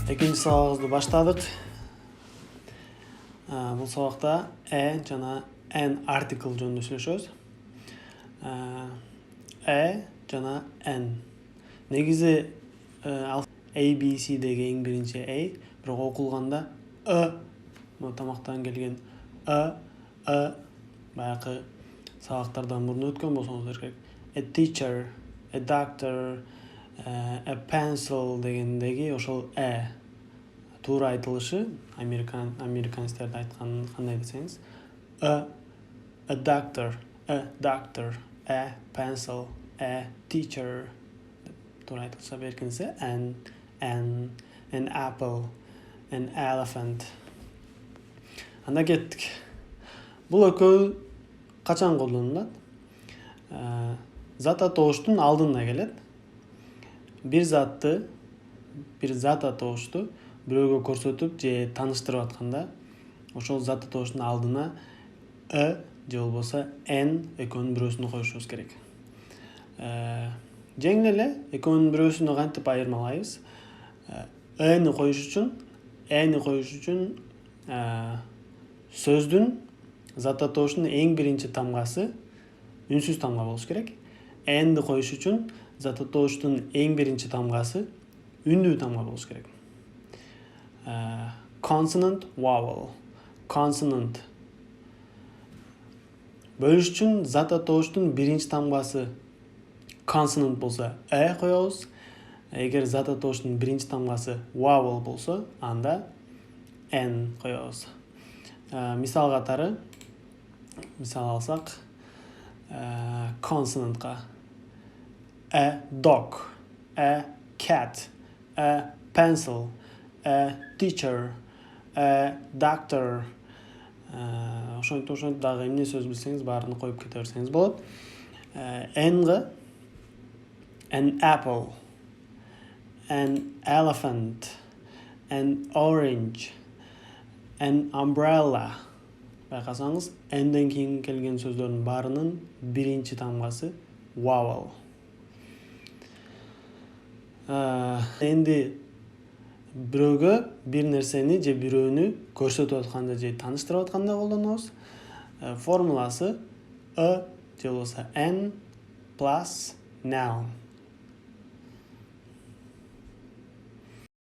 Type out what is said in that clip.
Экинчи сабагыбызды баштадык. Бул сабакта жана n article жөнүндө сүйлөшөбүз. Жана n. Негизи ABC деги эң биринчи A, бирок окулганда тамактан келген баягы сабактардан мурун өткөн болсоңуздар керек. A teacher, a doctor, a pencil дегендеги ошол туура айтылышы американецтерде айткан кандай десеңиз, a doctor, a pencil, a teacher туура айтылса, беркинсе an apple, an elephant. Анда кеттик. Бул экөө качан колдонулат? Зат атооштун алдына келет. Бир зат атоошту бирөөгө көрсөтүп же тааныштырып атканда, ошол зат атооштун алдына же болбосо n экөөнүн бирөөсүнө коюшубуз керек. Жеңил эле экөөнүн бирөөсүнө кантип айырмалайбыз? Эни коюш үчүн сөздүн зат атооштун эң биринчи тамгасы үнсүз тамга болуш керек. Nди коюш үчүн зат атооштун эң биринчи тамгасы үндүү тамга болуш керек. Consonant, vowel. Consonant. Бөлүш үчүн зат атооштун биринчи тамгасы consonant болсо коебуз. Эгер зат атооштун биринчи тамгасы vowel болсо, анда n коебуз. Мисал катары, мисал алсак, consonantка a dog, a cat, a pencil, a teacher, a doctor. Ошентип дагы эмне сөз билсеңиз, баарын коюп кете берсеңиз болот. N-га an apple, an elephant, an orange, an umbrella. Байкасаңыз, N-ден кийин келген сөздөрдүн баарынын биринчи тамгасы vowel. Энди бирөөгө бир нерсени же бирөөнү көрсөтүп атканда же тааныштырып атканда колдонобуз. Формуласы же болбосо n plus noun.